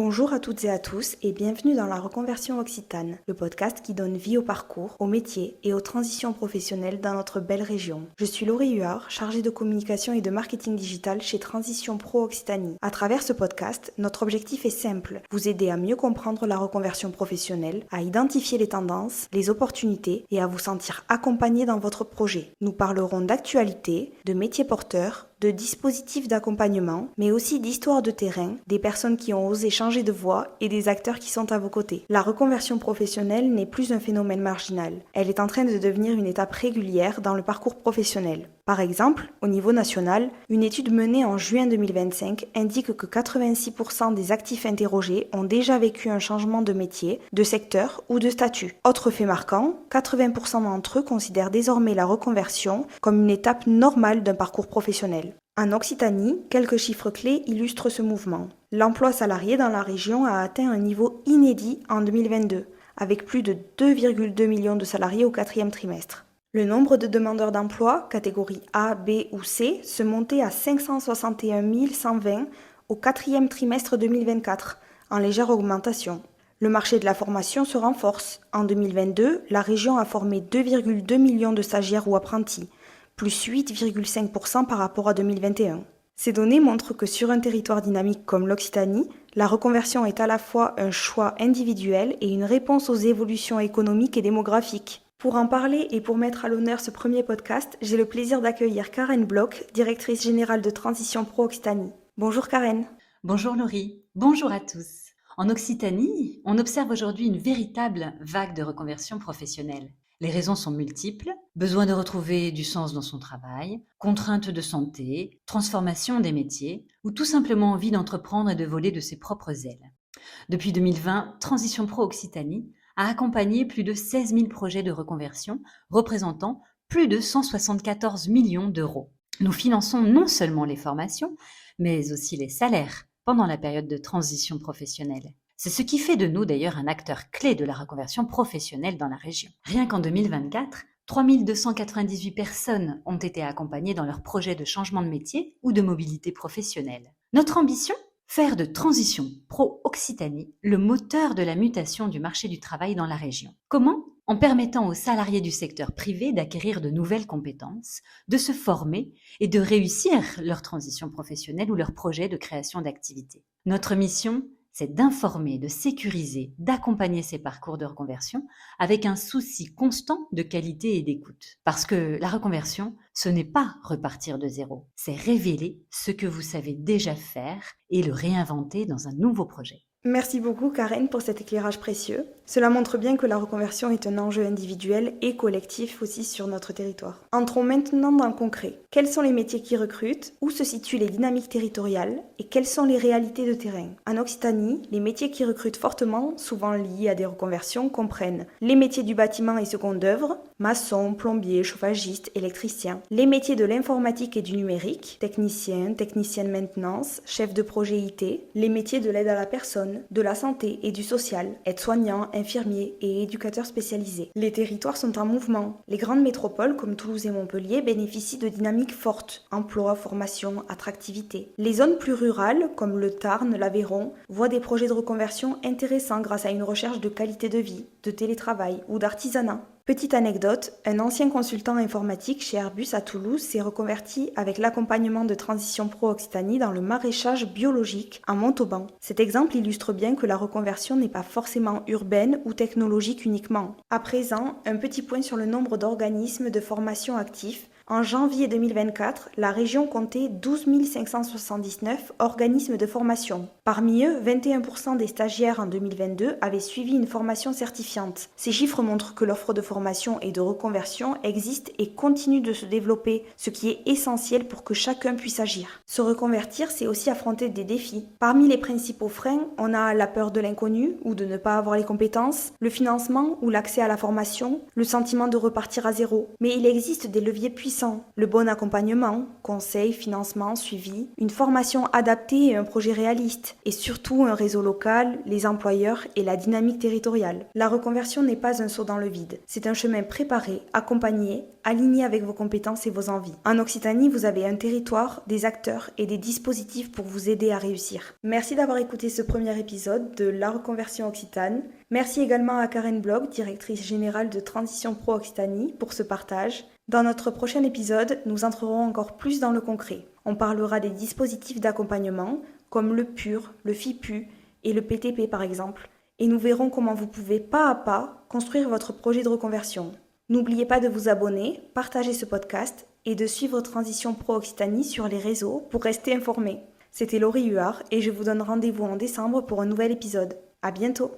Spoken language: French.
Bonjour à toutes et à tous et bienvenue dans la reconversion occitane, le podcast qui donne vie au parcours, aux métiers et aux transitions professionnelles dans notre belle région. Je suis Laurie Huard, chargée de communication et de marketing digital chez Transition Pro Occitanie. À travers ce podcast, notre objectif est simple, vous aider à mieux comprendre la reconversion professionnelle, à identifier les tendances, les opportunités et à vous sentir accompagné dans votre projet. Nous parlerons d'actualité, de métiers porteurs, de dispositifs d'accompagnement, mais aussi d'histoires de terrain, des personnes qui ont osé changer de voie et des acteurs qui sont à vos côtés. La reconversion professionnelle n'est plus un phénomène marginal. Elle est en train de devenir une étape régulière dans le parcours professionnel. Par exemple, au niveau national, une étude menée en juin 2025 indique que 86% des actifs interrogés ont déjà vécu un changement de métier, de secteur ou de statut. Autre fait marquant, 80% d'entre eux considèrent désormais la reconversion comme une étape normale d'un parcours professionnel. En Occitanie, quelques chiffres clés illustrent ce mouvement. L'emploi salarié dans la région a atteint un niveau inédit en 2022, avec plus de 2,2 millions de salariés au quatrième trimestre. Le nombre de demandeurs d'emploi, catégorie A, B ou C, se montait à 561 120 au quatrième trimestre 2024, en légère augmentation. Le marché de la formation se renforce. En 2022, la région a formé 2,2 millions de stagiaires ou apprentis, plus 8,5% par rapport à 2021. Ces données montrent que sur un territoire dynamique comme l'Occitanie, la reconversion est à la fois un choix individuel et une réponse aux évolutions économiques et démographiques. Pour en parler et pour mettre à l'honneur ce premier podcast, j'ai le plaisir d'accueillir Karen Bloch, directrice générale de Transition Pro Occitanie. Bonjour Karen. Bonjour Laurie, bonjour à tous. En Occitanie, on observe aujourd'hui une véritable vague de reconversion professionnelle. Les raisons sont multiples, besoin de retrouver du sens dans son travail, contraintes de santé, transformation des métiers, ou tout simplement envie d'entreprendre et de voler de ses propres ailes. Depuis 2020, Transition Pro Occitanie a accompagné plus de 16 000 projets de reconversion, représentant plus de 174 millions d'euros. Nous finançons non seulement les formations, mais aussi les salaires pendant la période de transition professionnelle. C'est ce qui fait de nous d'ailleurs un acteur clé de la reconversion professionnelle dans la région. Rien qu'en 2024, 3 298 personnes ont été accompagnées dans leur projet de changement de métier ou de mobilité professionnelle. Notre ambition ? Faire de Transition Pro Occitanie le moteur de la mutation du marché du travail dans la région. Comment ? En permettant aux salariés du secteur privé d'acquérir de nouvelles compétences, de se former et de réussir leur transition professionnelle ou leur projet de création d'activité. Notre mission ? C'est d'informer, de sécuriser, d'accompagner ces parcours de reconversion avec un souci constant de qualité et d'écoute. Parce que la reconversion, ce n'est pas repartir de zéro, c'est révéler ce que vous savez déjà faire et le réinventer dans un nouveau projet. Merci beaucoup Karen pour cet éclairage précieux. Cela montre bien que la reconversion est un enjeu individuel et collectif aussi sur notre territoire. Entrons maintenant dans le concret. Quels sont les métiers qui recrutent? Où se situent les dynamiques territoriales? Et quelles sont les réalités de terrain? En Occitanie, les métiers qui recrutent fortement, souvent liés à des reconversions, comprennent les métiers du bâtiment et seconde œuvre, maçon, plombier, chauffagiste, électricien, les métiers de l'informatique et du numérique, technicien, technicienne maintenance, chef de projet IT, les métiers de l'aide à la personne, de la santé et du social, aides-soignants, infirmiers et éducateurs spécialisés. Les territoires sont en mouvement. Les grandes métropoles comme Toulouse et Montpellier bénéficient de dynamiques fortes, emploi, formation, attractivité. Les zones plus rurales comme le Tarn, l'Aveyron voient des projets de reconversion intéressants grâce à une recherche de qualité de vie, de télétravail ou d'artisanat. Petite anecdote, un ancien consultant informatique chez Airbus à Toulouse s'est reconverti avec l'accompagnement de Transition Pro Occitanie dans le maraîchage biologique à Montauban. Cet exemple illustre bien que la reconversion n'est pas forcément urbaine ou technologique uniquement. À présent, un petit point sur le nombre d'organismes de formation actifs. En janvier 2024, la région comptait 12 579 organismes de formation. Parmi eux, 21% des stagiaires en 2022 avaient suivi une formation certifiante. Ces chiffres montrent que l'offre de formation et de reconversion existe et continue de se développer, ce qui est essentiel pour que chacun puisse agir. Se reconvertir, c'est aussi affronter des défis. Parmi les principaux freins, on a la peur de l'inconnu ou de ne pas avoir les compétences, le financement ou l'accès à la formation, le sentiment de repartir à zéro. Mais il existe des leviers puissants sont le bon accompagnement, conseil, financement, suivi, une formation adaptée et un projet réaliste, et surtout un réseau local, les employeurs et la dynamique territoriale. La reconversion n'est pas un saut dans le vide, c'est un chemin préparé, accompagné, aligné avec vos compétences et vos envies. En Occitanie, vous avez un territoire, des acteurs et des dispositifs pour vous aider à réussir. Merci d'avoir écouté ce premier épisode de La Reconversion Occitane. Merci également à Karen Bloch, directrice générale de Transition Pro Occitanie, pour ce partage. Dans notre prochain épisode, nous entrerons encore plus dans le concret. On parlera des dispositifs d'accompagnement, comme le PUR, le FIPU et le PTP par exemple, et nous verrons comment vous pouvez pas à pas construire votre projet de reconversion. N'oubliez pas de vous abonner, partager ce podcast et de suivre Transition Pro Occitanie sur les réseaux pour rester informé. C'était Laurie Huard et je vous donne rendez-vous en décembre pour un nouvel épisode. À bientôt!